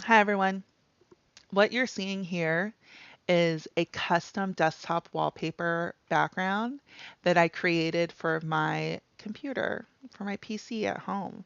Hi everyone. What you're seeing here is a custom desktop wallpaper background that I created for my computer, for my PC at home.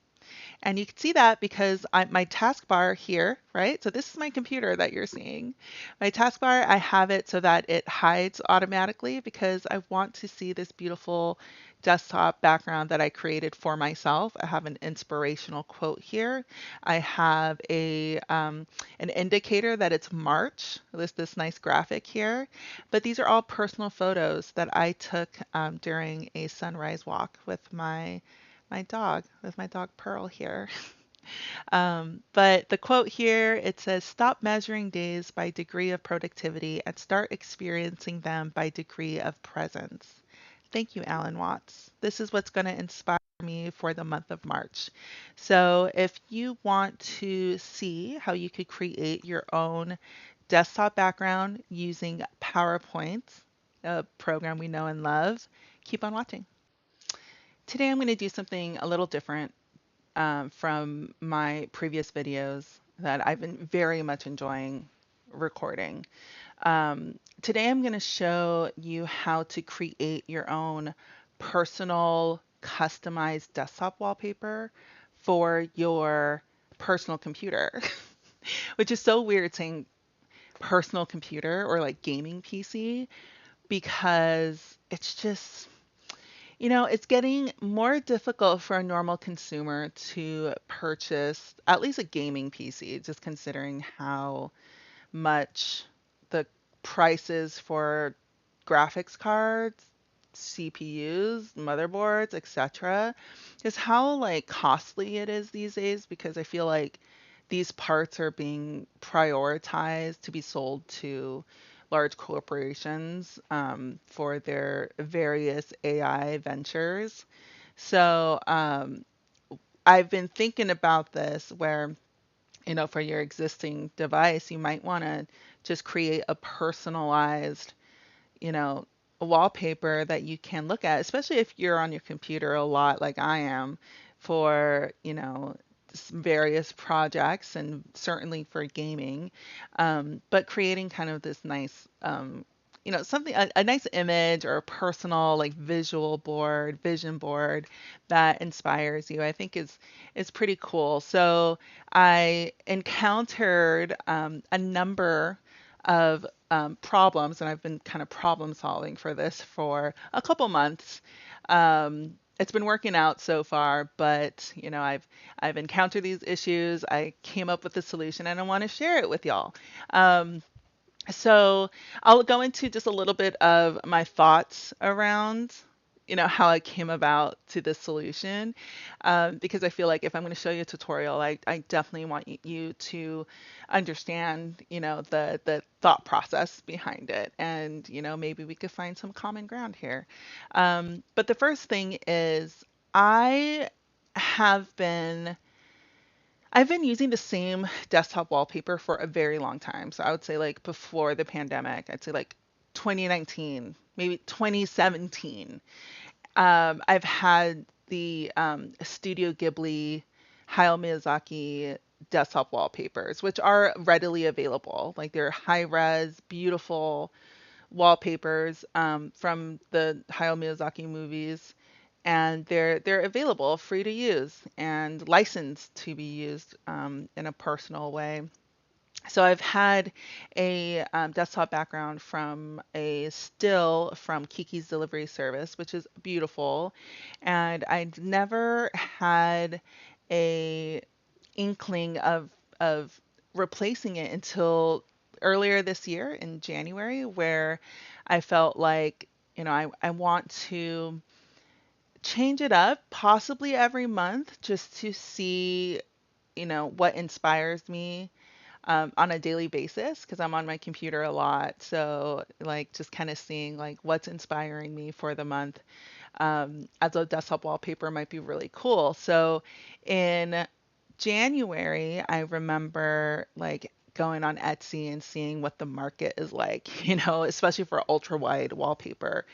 And you can see that because my taskbar here, right? So this is my computer that you're seeing. My taskbar, I have it so that it hides automatically because I want to see this beautiful desktop background that I created for myself. I have an inspirational quote here. I have an indicator that it's March. This nice graphic here. But these are all personal photos that I took during a sunrise walk with my dog Pearl here. But the quote here, it says, "Stop measuring days by degree of productivity and start experiencing them by degree of presence." Thank you, Alan Watts. This is what's going to inspire me for the month of March. So if you want to see how you could create your own desktop background using PowerPoint, a program we know and love, keep on watching. Today I'm going to do something a little different from my previous videos that I've been very much enjoying recording. Today I'm going to show you how to create your own personal customized desktop wallpaper for your personal computer, which is so weird saying personal computer or like gaming PC because it's just it's getting more difficult for a normal consumer to purchase at least a gaming PC, just considering how much the prices for graphics cards, CPUs, motherboards, etc., is how like costly it is these days because I feel like these parts are being prioritized to be sold to large corporations for their various AI ventures. So I've been thinking about this where, for your existing device, you might want to just create a personalized, you know, wallpaper that you can look at, especially if you're on your computer a lot like I am for, various projects and certainly for gaming. But creating kind of this nice, something, a nice image or a personal like visual board, vision board that inspires you, I think is pretty cool. So I encountered a number of problems, and I've been kind of problem solving for this for a couple months. It's been working out so far, but I've encountered these issues. I came up with a solution, and I want to share it with y'all. Um, so I'll go into just a little bit of my thoughts around, how I came about to this solution, because I feel like if I'm going to show you a tutorial, I definitely want you to understand, the thought process behind it, and maybe we could find some common ground here. But the first thing is I have been I've been using the same desktop wallpaper for a very long time. So I would say like before the pandemic, I'd say like 2019, maybe 2017. I've had the Studio Ghibli Hayao Miyazaki desktop wallpapers, which are readily available. Like they're high res, beautiful wallpapers from the Hayao Miyazaki movies, and they're available, free to use, and licensed to be used in a personal way. So I've had a desktop background from a still from Kiki's Delivery Service, which is beautiful, and I'd never had a inkling of replacing it until earlier this year in January, where I felt like, I want to change it up possibly every month just to see, what inspires me on a daily basis because I'm on my computer a lot. So, like, just kind of seeing like what's inspiring me for the month as a desktop wallpaper might be really cool. So, in January, I remember like going on Etsy and seeing what the market is like, especially for ultra wide wallpaper.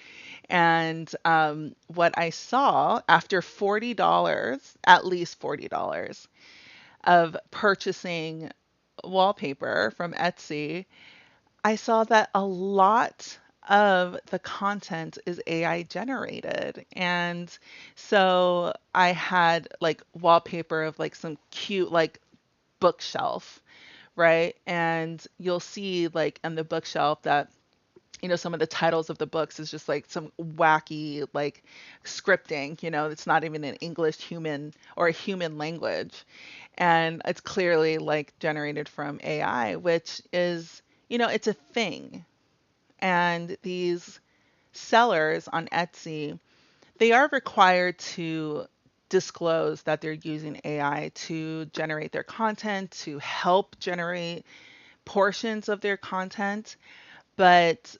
And what I saw after $40, at least $40 of purchasing Wallpaper from Etsy, I saw that a lot of the content is AI generated. And so I had like wallpaper of like some cute like bookshelf, right? And you'll see like on the bookshelf that some of the titles of the books is just like some wacky like scripting, it's not even an English human or a human language. And it's clearly like generated from AI, which is, it's a thing. And these sellers on Etsy, they are required to disclose that they're using AI to generate their content, to help generate portions of their content. But,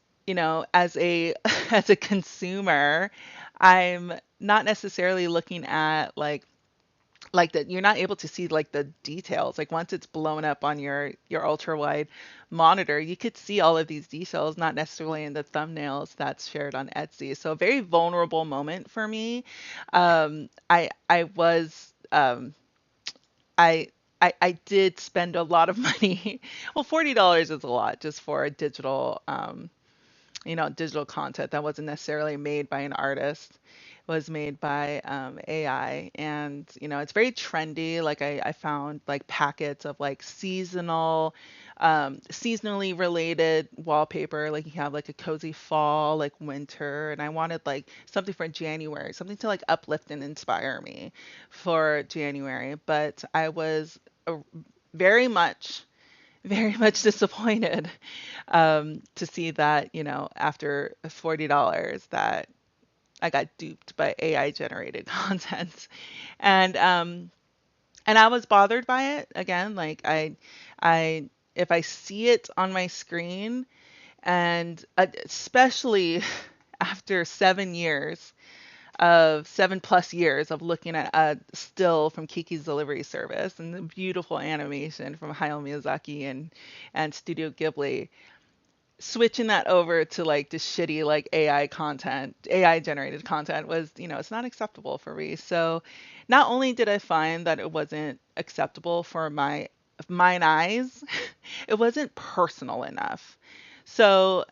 as a as a consumer, I'm not necessarily looking at like that you're not able to see like the details. Like once it's blown up on your ultra wide monitor, you could see all of these details, not necessarily in the thumbnails that's shared on Etsy. So a very vulnerable moment for me. I was I did spend a lot of money. Well, $40 is a lot just for a digital content that wasn't necessarily made by an artist. It was made by AI, and it's very trendy. Like I found like packets of like seasonally related wallpaper. Like you have like a cozy fall, like winter, and I wanted like something for January, something to like uplift and inspire me for January. But I was very much very much disappointed to see that, after $40 that I got duped by AI generated content. And and I was bothered by it again. Like I if I see it on my screen, and especially after 7 years of 7+ years of looking at a still from Kiki's Delivery Service and the beautiful animation from Hayao Miyazaki and Studio Ghibli, switching that over to like this shitty like AI content, AI generated content was, it's not acceptable for me. So not only did I find that it wasn't acceptable for mine eyes, it wasn't personal enough. So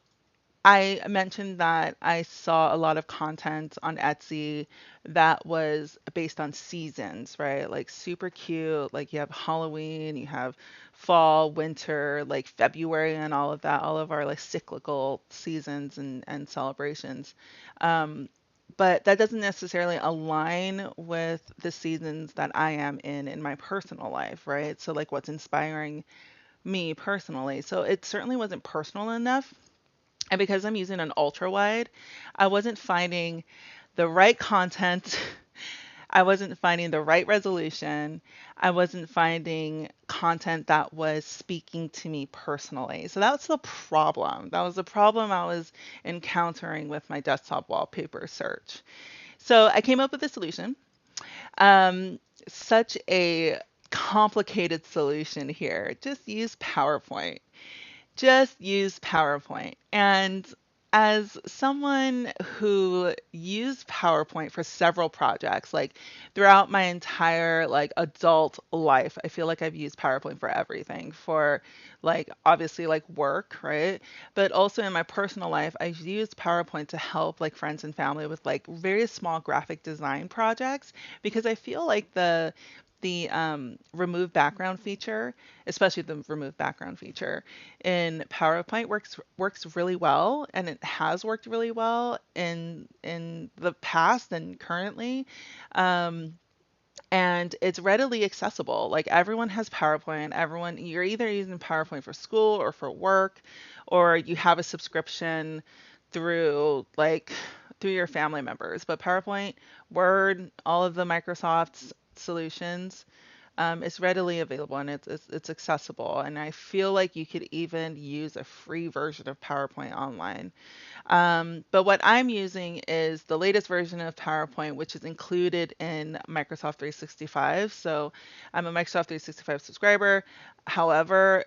I mentioned that I saw a lot of content on Etsy that was based on seasons, right? Like super cute. Like you have Halloween, you have fall, winter, like February and all of that, all of our like cyclical seasons and celebrations. Um, but that doesn't necessarily align with the seasons that I am in my personal life, right? So like what's inspiring me personally. So it certainly wasn't personal enough, and because I'm using an ultra wide, I wasn't finding the right content. I wasn't finding the right resolution. I wasn't finding content that was speaking to me personally. So that's the problem. That was the problem I was encountering with my desktop wallpaper search. So I came up with a solution. Such a complicated solution here. Just use PowerPoint. Just use PowerPoint. And as someone who used PowerPoint for several projects, like throughout my entire like adult life, I feel like I've used PowerPoint for everything, for like obviously like work, right? But also in my personal life, I've used PowerPoint to help like friends and family with like very small graphic design projects, because I feel like the remove background feature, especially the remove background feature in PowerPoint, works really well, and it has worked really well in the past and currently. Um, and it's readily accessible. Like everyone has PowerPoint. Everyone, you're either using PowerPoint for school or for work, or you have a subscription through your family members. But PowerPoint, Word, all of the Microsoft's solutions, is readily available, and it's accessible. And I feel like you could even use a free version of PowerPoint online. But what I'm using is the latest version of PowerPoint, which is included in Microsoft 365. So I'm a Microsoft 365 subscriber. However,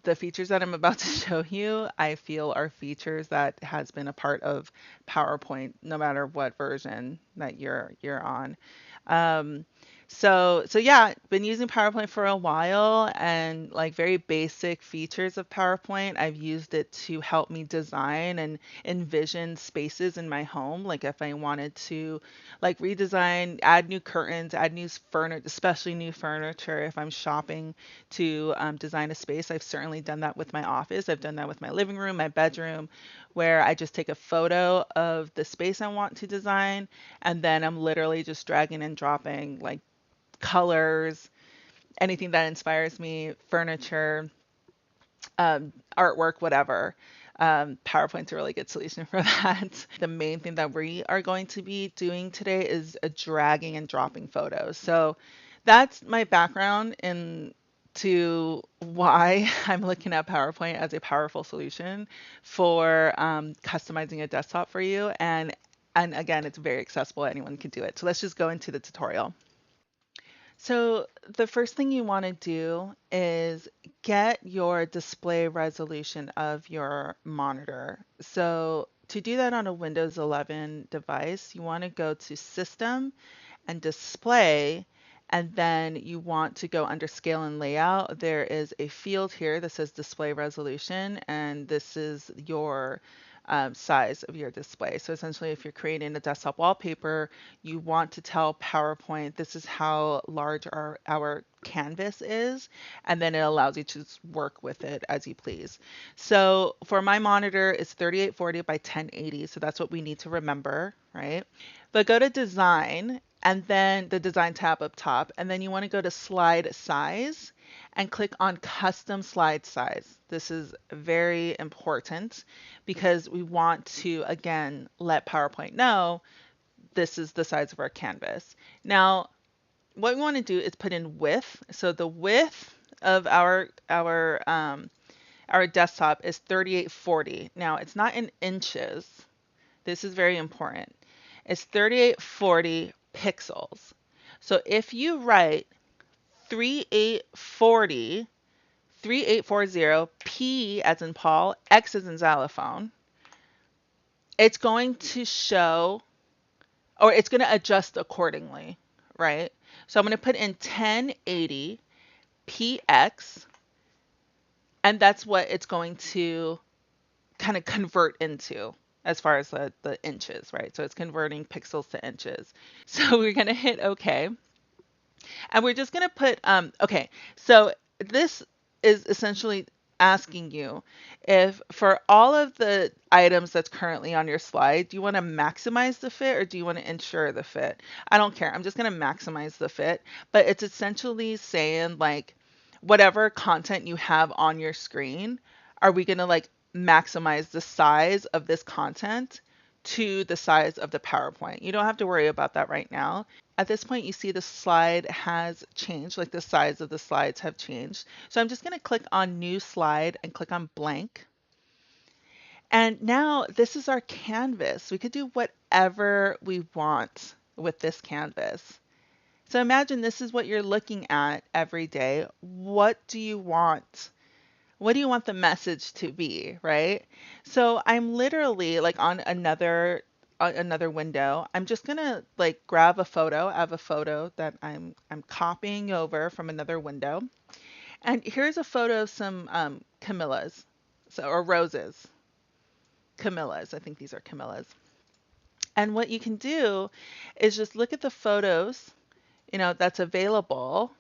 the features that I'm about to show you, I feel are features that has been a part of PowerPoint, no matter what version that you're on. Um, So yeah, been using PowerPoint for a while, and like very basic features of PowerPoint. I've used it to help me design and envision spaces in my home. Like if I wanted to like redesign, add new curtains, add new furniture, especially new furniture. If I'm shopping to design a space, I've certainly done that with my office. I've done that with my living room, my bedroom, where I just take a photo of the space I want to design, and then I'm literally just dragging and dropping like colors, anything that inspires me, furniture, artwork, whatever. PowerPoint's a really good solution for that. The main thing that we are going to be doing today is a dragging and dropping photos. So that's my background to why I'm looking at PowerPoint as a powerful solution for customizing a desktop for you. And again, it's very accessible. Anyone can do it. So let's just go into the tutorial. So the first thing you want to do is get your display resolution of your monitor. So to do that on a Windows 11 device, you want to go to System and Display, and then you want to go under Scale and Layout. There is a field here that says Display Resolution, and this is your size of your display. So essentially, if you're creating a desktop wallpaper, you want to tell PowerPoint this is how large our canvas is, and then it allows you to just work with it as you please. So for my monitor, it's 3840 by 1080, so that's what we need to remember, right? But go to Design, and then the Design tab up top, and then you want to go to Slide Size and click on Custom Slide Size. This is very important because we want to, again, let PowerPoint know this is the size of our canvas. Now, what we want to do is put in width. So the width of our desktop is 3840. Now, it's not in inches. This is very important. It's 3840 pixels. So if you write 3840, 3840, P as in Paul, X as in xylophone, it's going to show, or it's going to adjust accordingly, right? So I'm going to put in 1080 px, and that's what it's going to kind of convert into as far as the inches, right? So it's converting pixels to inches. So we're going to hit OK. And we're just going to put, okay, so this is essentially asking you if for all of the items that's currently on your slide, do you want to maximize the fit or do you want to ensure the fit? I don't care. I'm just going to maximize the fit, but it's essentially saying like whatever content you have on your screen, are we going to like maximize the size of this content to the size of the PowerPoint? You don't have to worry about that right now. At this point, you see the slide has changed, like the size of the slides have changed. So I'm just going to click on New Slide and click on Blank. And now this is our canvas. We could do whatever we want with this canvas. So imagine this is what you're looking at every day. What do you want? What do you want the message to be, right? So I'm literally like on another window. I'm just gonna like grab a photo. I have a photo that I'm copying over from another window. And here's a photo of some camellias. So or roses. Camellias. I think these are camellias. And what you can do is just look at the photos, that's available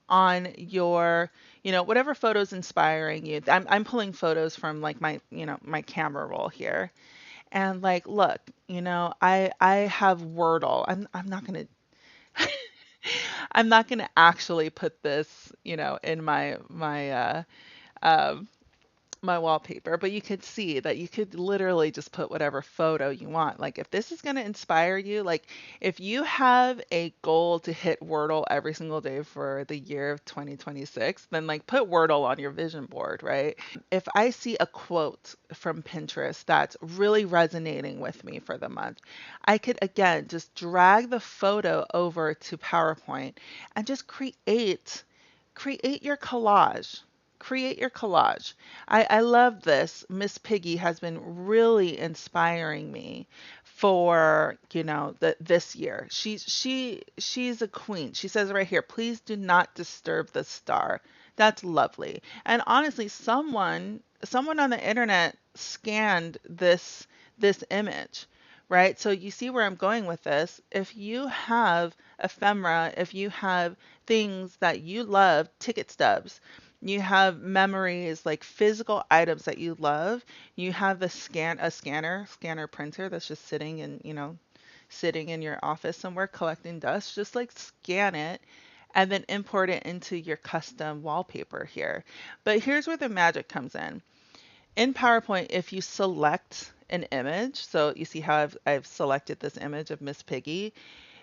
on your, whatever photos inspiring you. I'm pulling photos from like my camera roll here. And like, look, I have Wordle. I'm not gonna I'm not gonna actually put this, in um, my wallpaper, but you could see that you could literally just put whatever photo you want. Like if this is going to inspire you, like if you have a goal to hit Wordle every single day for the year of 2026, then like put Wordle on your vision board, right? If I see a quote from Pinterest that's really resonating with me for the month, I could again just drag the photo over to PowerPoint and just create your collage. Create your collage. I love this. Miss Piggy has been really inspiring me for, this year. She's a queen. She says right here, please do not disturb the star. That's lovely. And honestly, someone on the internet scanned this image, right? So you see where I'm going with this. If you have ephemera, if you have things that you love, ticket stubs, you have memories like physical items that you love, you have a scanner printer that's just sitting in your office somewhere collecting dust, just like scan it and then import it into your custom wallpaper here. But here's where the magic comes in. In PowerPoint, if you select an image, so you see how I've selected this image of Miss Piggy.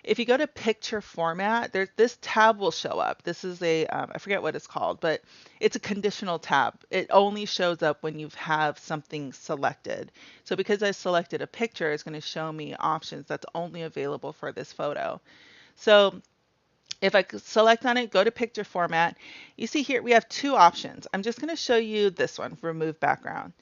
If you go to picture format, this tab will show up. This is I forget what it's called, but it's a conditional tab. It only shows up when you have something selected. So because I selected a picture, it's going to show me options that's only available for this photo. So if I select on it, go to picture format, you see here we have two options. I'm just going to show you this one, remove background.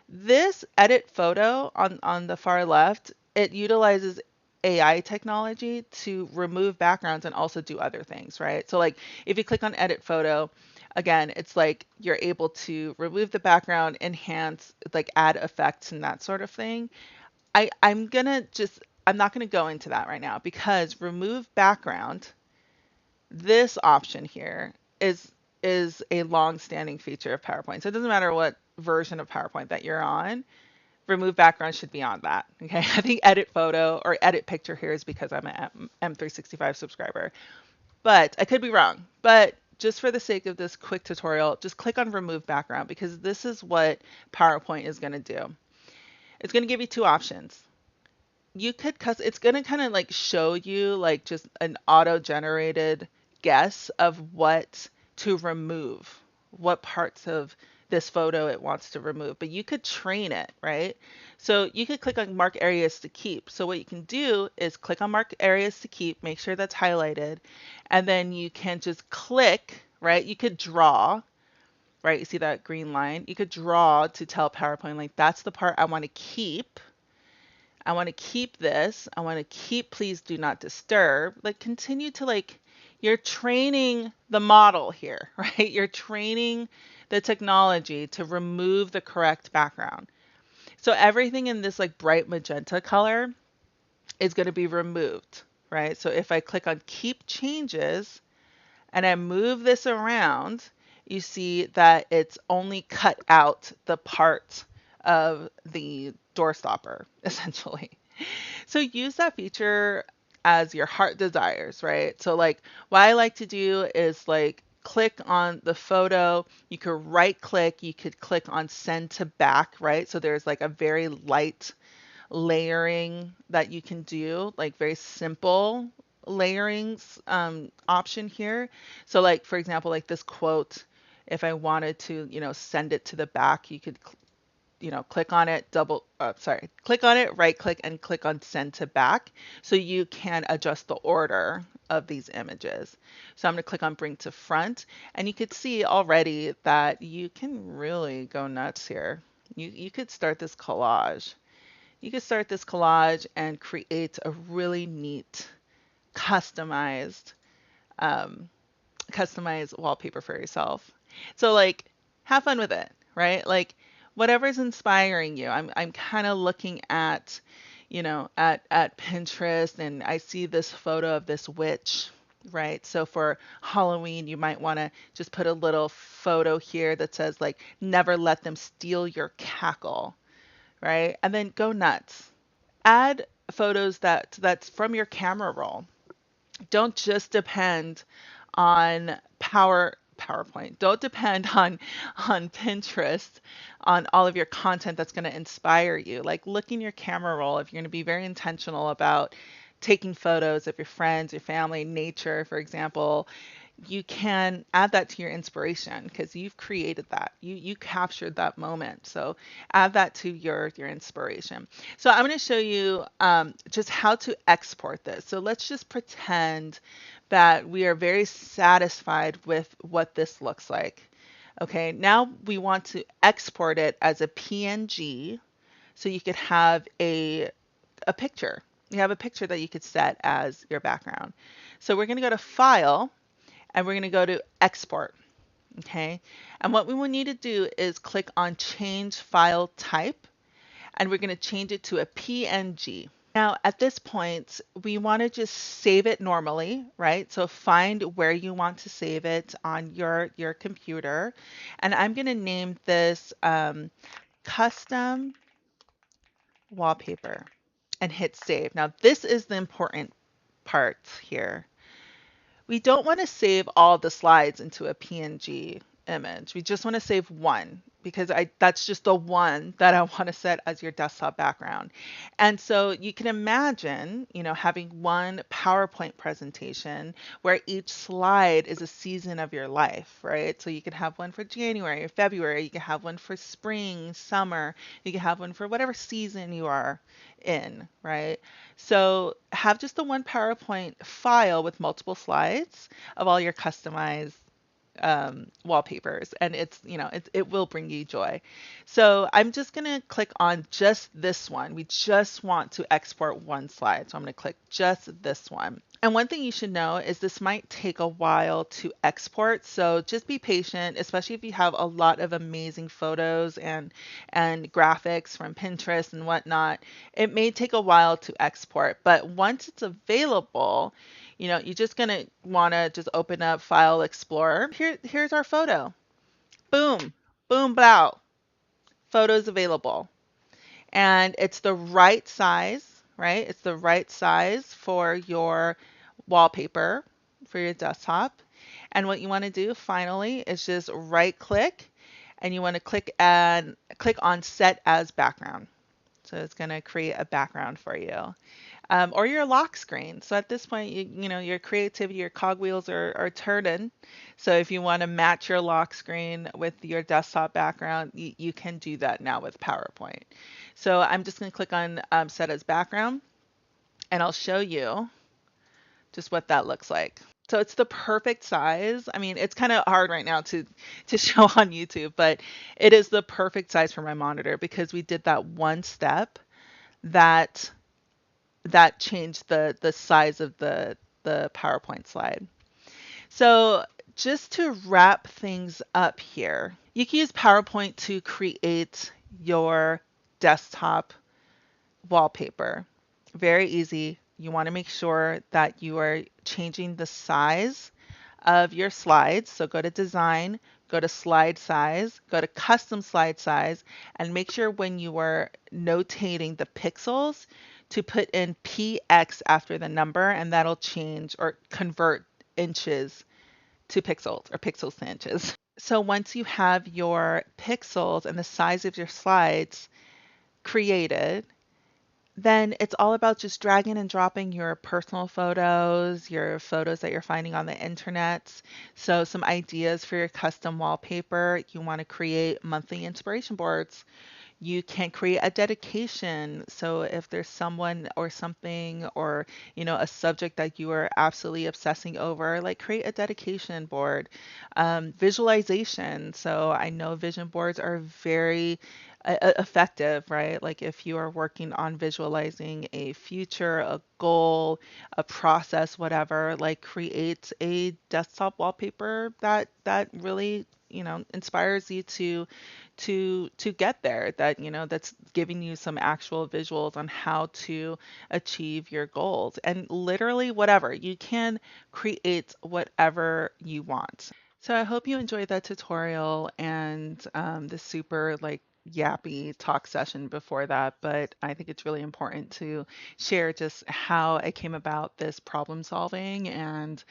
This edit photo on the far left, it utilizes AI technology to remove backgrounds and also do other things, right? So like if you click on edit photo, again, it's like you're able to remove the background, enhance, like add effects and that sort of thing. I'm not gonna go into that right now because remove background, this option here is a long-standing feature of PowerPoint. So it doesn't matter what version of PowerPoint that you're on, remove background should be on that. Okay, I think edit photo or edit picture here is because I'm an M365 subscriber, but I could be wrong. But just for the sake of this quick tutorial, just click on remove background because this is what PowerPoint is going to do. It's going to give you two options. It's going to kind of like show you like just an auto-generated guess of what to remove, what parts of this photo it wants to remove, but you could train it, right? So you could click on mark areas to keep. So what you can do is click on mark areas to keep, make sure that's highlighted, and then you can just click, right? You could draw, right? You see that green line? You could draw to tell PowerPoint, like that's the part I want to keep. I want to keep this. I want to keep please do not disturb. Like continue to like, you're training the model here, right? You're training the technology to remove the correct background. So everything in this like bright magenta color is going to be removed, right? So if I click on keep changes and I move this around, you see that it's only cut out the part of the door stopper, essentially. So use that feature as your heart desires, right? So like what I like to do is like click on the photo, you could right click, you could click on send to back, right? So there's like a very light layering that you can do, like very simple layerings option here. So like for example, like this quote, if I wanted to, send it to the back, you could click on it, click on it, right click and click on send to back. So you can adjust the order of these images. So I'm going to click on bring to front and you could see already that you can really go nuts here. You could start this collage. You could start this collage and create a really neat customized um, customized wallpaper for yourself. So like have fun with it, right? Like whatever's inspiring you. I'm kind of looking at, at Pinterest and I see this photo of this witch, right? So for Halloween, you might want to just put a little photo here that says like never let them steal your cackle, right? And then go nuts. Add photos that's from your camera roll. Don't just depend on PowerPoint. Don't depend on Pinterest, on all of your content that's going to inspire you. Like look in your camera roll if you're going to be very intentional about taking photos of your friends, your family, nature, for example. You can add that to your inspiration because you've created that. You captured that moment. So add that to your inspiration. So I'm going to show you just how to export this. So let's just pretend that we are very satisfied with what this looks like. Okay, now we want to export it as a PNG so you could have a picture. You have a picture that you could set as your background. So we're going to go to File and we're going to go to Export. Okay. And what we will need to do is click on Change File Type, and we're going to change it to a PNG. Now, at this point, we want to just save it normally, right? So find where you want to save it on your computer. And I'm going to name this Custom Wallpaper and hit Save. Now, this is the important part here. We don't want to save all the slides into a PNG image. We just want to save one because that's just the one that I want to set as your desktop background. And so you can imagine, having one PowerPoint presentation where each slide is a season of your life, right? So you can have one for January or February, you can have one for spring, summer, you can have one for whatever season you are in, right? So have just the one PowerPoint file with multiple slides of all your customized wallpapers, and it will bring you joy. So I'm just going to click on just this one. We just want to export one slide. So I'm going to click just this one. And one thing you should know is this might take a while to export. So just be patient, especially if you have a lot of amazing photos and graphics from Pinterest and whatnot. It may take a while to export, but once it's available, you're just going to want to just open up File Explorer. Here's our photo. Boom, boom, blow. Photos available. And it's the right size, right? It's the right size for your wallpaper for your desktop. And what you want to do finally is just right click, and you want to click on Set as Background. So it's going to create a background for you. Or your lock screen. So at this point, your creativity, your cogwheels are turning. So if you want to match your lock screen with your desktop background, you can do that now with PowerPoint. So I'm just going to click on Set as Background, and I'll show you just what that looks like. So it's the perfect size. I mean, it's kind of hard right now to show on YouTube, but it is the perfect size for my monitor because we did that one step that changed the size of the PowerPoint slide. So just to wrap things up here, you can use PowerPoint to create your desktop wallpaper. Very easy. You want to make sure that you are changing the size of your slides. So go to Design, go to Slide Size, go to Custom Slide Size, and make sure when you are notating the pixels to put in px after the number, and that'll change or convert inches to pixels or pixels to inches. So once you have your pixels and the size of your slides created, then it's all about just dragging and dropping your personal photos, your photos that you're finding on the internet. So some ideas for your custom wallpaper. You want to create monthly inspiration boards. You can create a dedication. So if there's someone or something or, a subject that you are absolutely obsessing over, like create a dedication board. Visualization. So I know vision boards are very effective, right? Like if you are working on visualizing a future, a goal, a process, whatever, like create a desktop wallpaper that really inspires you to get there, that's giving you some actual visuals on how to achieve your goals. And literally whatever, you can create whatever you want. So I hope you enjoyed that tutorial and the super yappy talk session before that, but I think it's really important to share just how I came about this problem solving and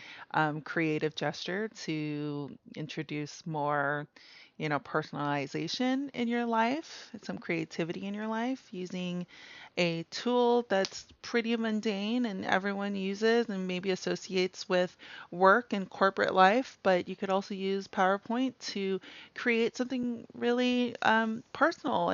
creative gesture to introduce more, personalization in your life, some creativity in your life using a tool that's pretty mundane and everyone uses and maybe associates with work and corporate life, but you could also use PowerPoint to create something really personal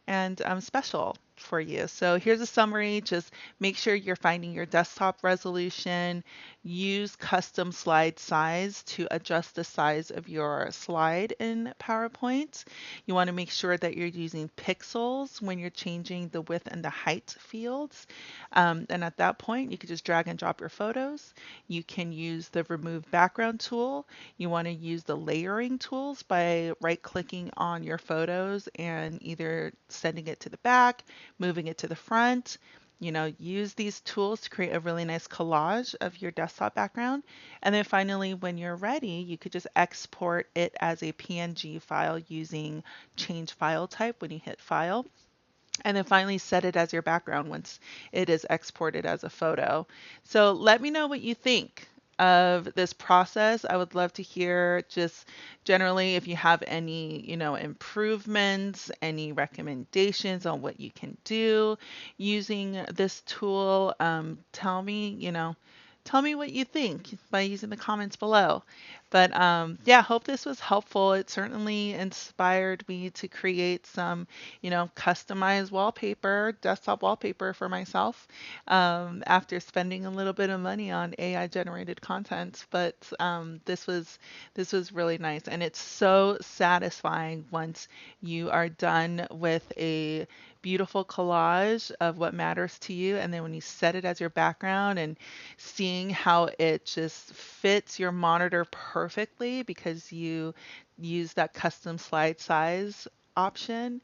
and special. for you. So here's a summary. Just make sure you're finding your desktop resolution. Use custom slide size to adjust the size of your slide in PowerPoint. You want to make sure that you're using pixels when you're changing the width and the height fields. And at that point, you can just drag and drop your photos. You can use the remove background tool. You want to use the layering tools by right clicking on your photos and either sending it to the back, moving it to the front. Use these tools to create a really nice collage of your desktop background. And then finally, when you're ready, you could just export it as a PNG file using change file type when you hit file. And then finally set it as your background once it is exported as a photo. So let me know what you think of this process. I would love to hear just generally if you have any, improvements, any recommendations on what you can do using this tool. Tell me what you think by using the comments below. But yeah, hope this was helpful. It certainly inspired me to create some, customized wallpaper, desktop wallpaper for myself after spending a little bit of money on AI generated content. But this was really nice, and it's so satisfying once you are done with a beautiful collage of what matters to you, and then when you set it as your background and seeing how it just fits your monitor perfectly because you use that custom slide size option,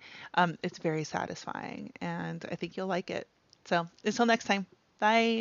it's very satisfying and I think you'll like it. So until next time, bye.